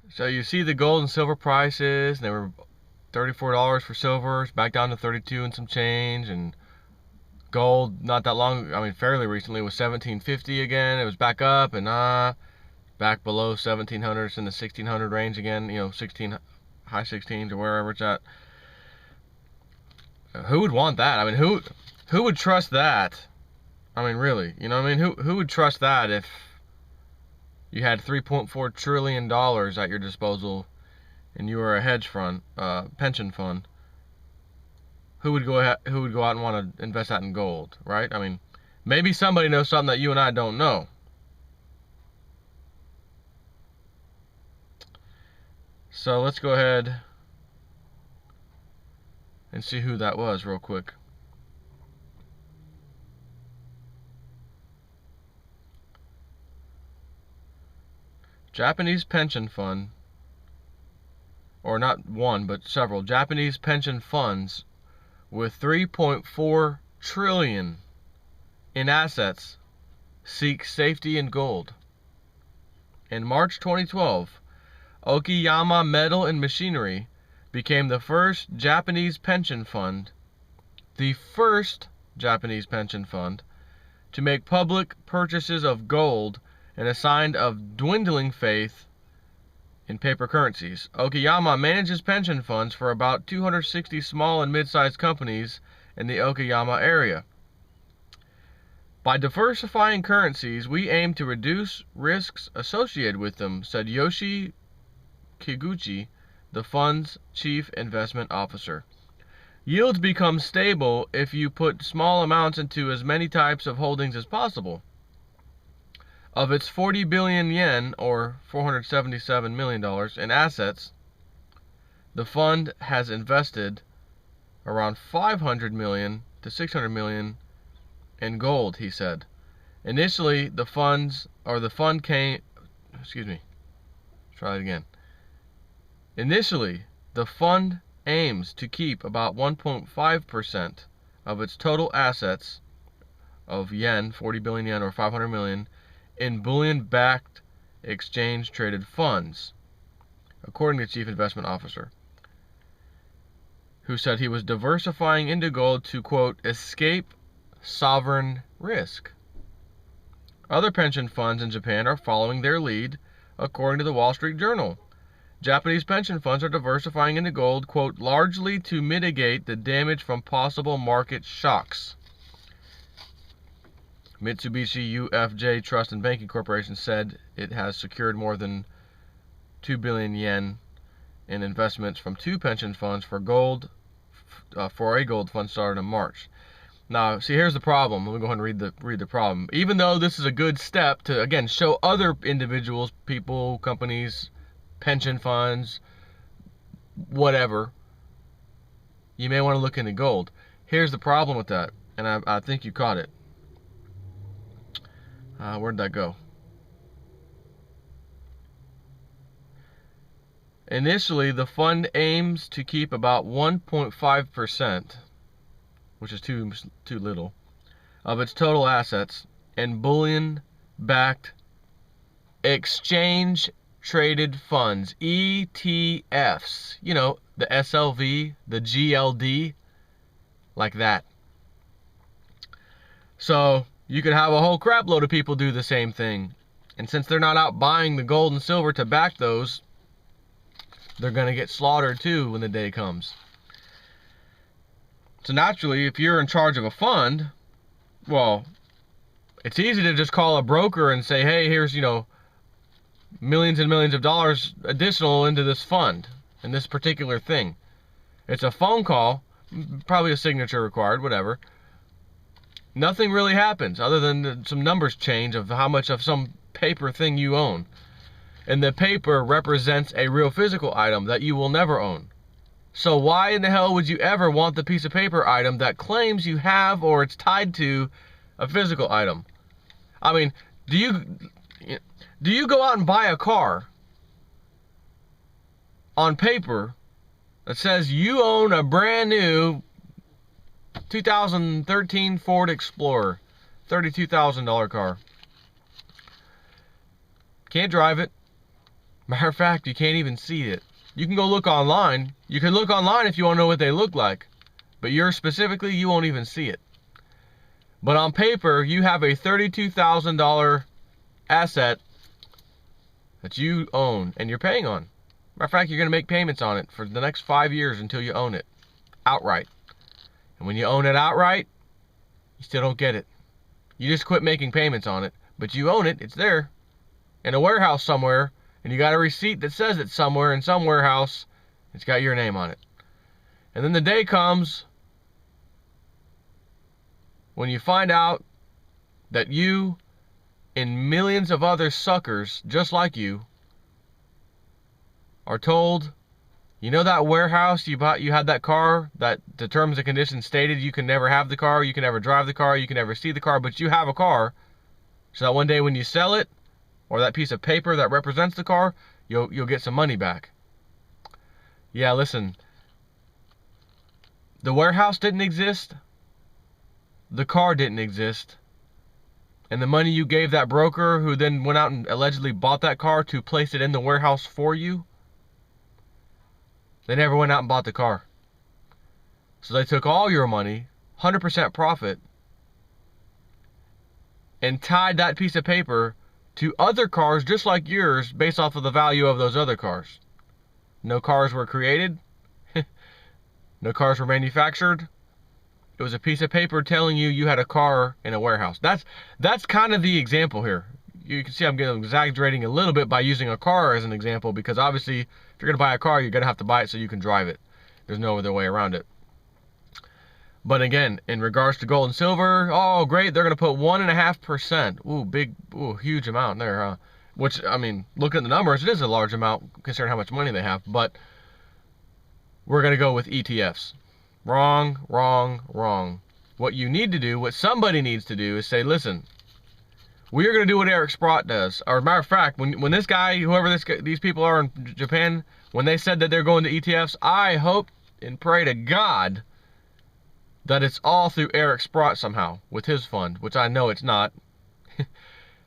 So you see the gold and silver prices, and they were $34 for silver. It's back down to 32 and some change, and gold not that long, I mean fairly recently, was $17.50 again. It was back up and back below 1700. It's in the 1600 range again, you know, 16 high 16s or wherever it's at. Who would want that? I mean, who would trust that? I mean, really, you know what I mean? Who would trust that if you had $3.4 trillion at your disposal and you were a hedge fund, pension fund? Who would go out and want to invest that in gold, right? I mean, maybe somebody knows something that you and I don't know. So let's go ahead and see who that was real quick. Japanese pension fund, or not one, but several Japanese pension funds with 3.4 trillion in assets seek safety in gold. In March 2012, Okayama Metal and Machinery became the first Japanese pension fund, to make public purchases of gold and a sign of dwindling faith in paper currencies. Okayama manages pension funds for about 260 small and mid-sized companies in the Okayama area. By diversifying currencies, we aim to reduce risks associated with them, said Yoshi Kiguchi, the fund's chief investment officer. Yields become stable if you put small amounts into as many types of holdings as possible. Of its 40 billion yen, or $477 million, in assets, the fund has invested around 500 million to 600 million in gold, he said. Initially, the fund aims to keep about 1.5% of its total assets of yen, 40 billion yen or 500 million, in bullion-backed exchange-traded funds, according to the chief investment officer, who said he was diversifying into gold to, quote, escape sovereign risk. Other pension funds in Japan are following their lead, according to the Wall Street Journal. Japanese pension funds are diversifying into gold, quote, largely to mitigate the damage from possible market shocks. Mitsubishi UFJ Trust and Banking Corporation said it has secured more than 2 billion yen in investments from two pension funds for gold, for a gold fund started in March. Now, see, here's the problem. Let me go ahead and read the problem. Even though this is a good step to, again, show other individuals, people, companies, pension funds, whatever, you may want to look into gold. Here's the problem with that, and I think you caught it. Where'd that go? Initially, the fund aims to keep about 1.5%, which is too little, of its total assets in bullion-backed exchange-traded funds, ETFs. You know, the SLV, the GLD, like that. So you could have a whole crap load of people do the same thing. And since they're not out buying the gold and silver to back those, they're going to get slaughtered too when the day comes. So naturally, if you're in charge of a fund, well, it's easy to just call a broker and say, hey, here's, you know, millions and millions of dollars additional into this fund, in this particular thing. It's a phone call, probably a signature required, whatever. Nothing really happens other than some numbers change of how much of some paper thing you own. And the paper represents a real physical item that you will never own. So why in the hell would you ever want the piece of paper item that claims you have or it's tied to a physical item? I mean, do you go out and buy a car on paper that says you own a brand new 2013 Ford Explorer, $32,000 car? Can't drive it. Matter of fact, you can't even see it. You can go look online. You can look online if you want to know what they look like. But yours specifically, you won't even see it. But on paper, you have a $32,000 asset that you own and you're paying on. Matter of fact, you're going to make payments on it for the next 5 years until you own it outright. And when you own it outright, you still don't get it. You just quit making payments on it, but you own it. It's there in a warehouse somewhere, and you got a receipt that says it's somewhere in some warehouse. It's got your name on it. And then the day comes when you find out that you and millions of other suckers just like you are told, you know that warehouse you bought, you had that car that the terms and conditions stated you can never have the car, you can never drive the car, you can never see the car, but you have a car, so that one day when you sell it, or that piece of paper that represents the car, you'll get some money back. Yeah, listen, the warehouse didn't exist, the car didn't exist, and the money you gave that broker who then went out and allegedly bought that car to place it in the warehouse for you, they never went out and bought the car. So they took all your money, 100% profit, and tied that piece of paper to other cars just like yours based off of the value of those other cars. No cars were created. No cars were manufactured. It was a piece of paper telling you you had a car in a warehouse. That's kind of the example here. You can see I'm exaggerating a little bit by using a car as an example, because obviously if you're going to buy a car, you're going to have to buy it so you can drive it. There's no other way around it. But again, in regards to gold and silver, oh great, they're going to put 1.5%. Huge amount there, huh? Which, I mean, looking at the numbers, it is a large amount considering how much money they have. But we're going to go with ETFs. Wrong, wrong, wrong. What you need to do, what somebody needs to do is say, listen, we are going to do what Eric Sprott does. Or, matter of fact, when this guy, these people are in Japan, when they said that they're going to ETFs, I hope and pray to God that it's all through Eric Sprott somehow with his fund, which I know it's not.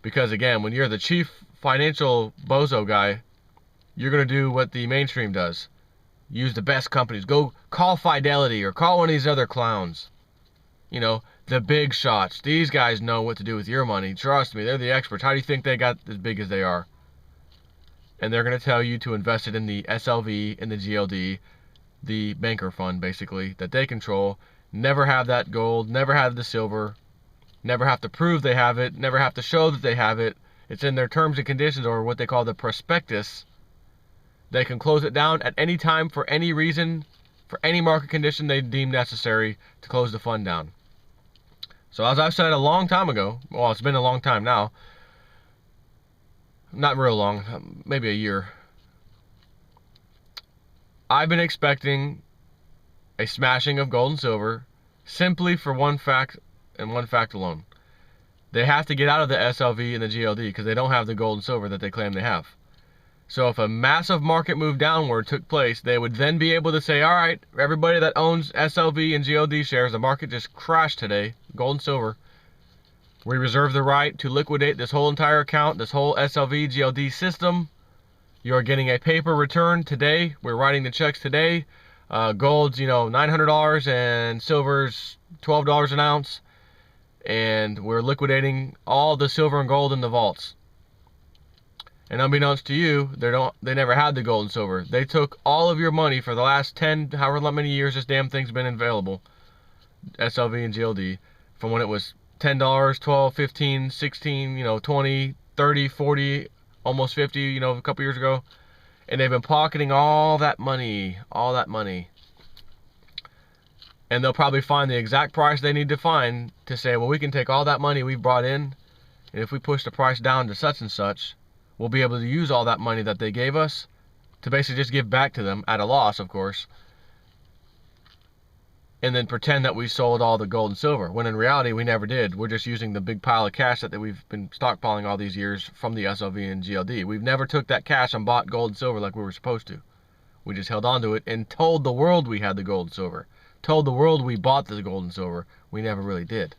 Because again, when you're the chief financial bozo guy, you're going to do what the mainstream does. Use the best companies. Go call Fidelity or call one of these other clowns. You know, the big shots. These guys know what to do with your money. Trust me, they're the experts. How do you think they got as big as they are? And they're going to tell you to invest it in the SLV, in the GLD, the banker fund, basically, that they control. Never have that gold, never have the silver, never have to prove they have it, never have to show that they have it. It's in their terms and conditions, or what they call the prospectus. They can close it down at any time for any reason, for any market condition they deem necessary to close the fund down. So as I've said a long time ago, well, it's been a long time now, not real long, maybe a year, I've been expecting a smashing of gold and silver simply for one fact and one fact alone. They have to get out of the SLV and the GLD because they don't have the gold and silver that they claim they have. So if a massive market move downward took place, they would then be able to say, all right, everybody that owns SLV and GLD shares, the market just crashed today, gold and silver. We reserve the right to liquidate this whole entire account, this whole SLV GLD system. You're getting a paper return today. We're writing the checks today. Gold's, $900 and silver's $12 an ounce. And we're liquidating all the silver and gold in the vaults. And unbeknownst to you, they never had the gold and silver. They took all of your money for the last 10, however many years this damn thing's been available, SLV and GLD, from when it was $10, $12, $15, $16, $20, $30, $40, almost $50, a couple years ago. And they've been pocketing all that money. And they'll probably find the exact price they need to find to say, well, we can take all that money we've brought in, and if we push the price down to such and such, we'll be able to use all that money that they gave us to basically just give back to them at a loss, of course, and then pretend that we sold all the gold and silver, when in reality we never did. We're just using the big pile of cash that we've been stockpiling all these years from the SLV and GLD. We've never took that cash and bought gold and silver like we were supposed to. We just held on to it and told the world we had the gold and silver. Told the world we bought the gold and silver. We never really did.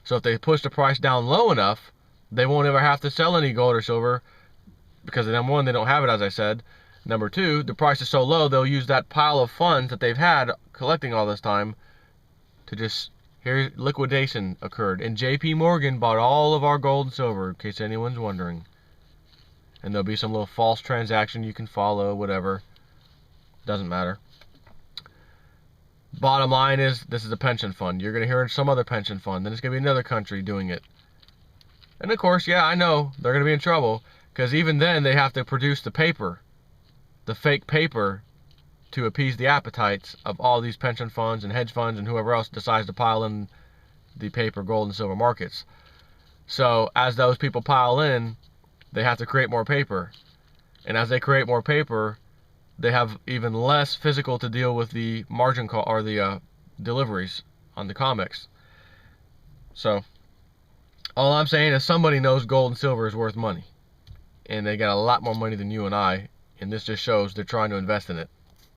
So if they push the price down low enough, they won't ever have to sell any gold or silver because number one, they don't have it, as I said. Number two, the price is so low, they'll use that pile of funds that they've had collecting all this time to just, here, liquidation occurred. And JP Morgan bought all of our gold and silver, in case anyone's wondering. And there'll be some little false transaction you can follow, whatever. Doesn't matter. Bottom line is, this is a pension fund. You're going to hear some other pension fund. Then it's going to be another country doing it. And of course, yeah, I know, they're going to be in trouble. Because even then, they have to produce the paper. The fake paper to appease the appetites of all these pension funds and hedge funds and whoever else decides to pile in the paper, gold, and silver markets. So as those people pile in, they have to create more paper. And as they create more paper, they have even less physical to deal with the margin call or the deliveries on the comics. So all I'm saying is somebody knows gold and silver is worth money. And they got a lot more money than you and I. And this just shows they're trying to invest in it.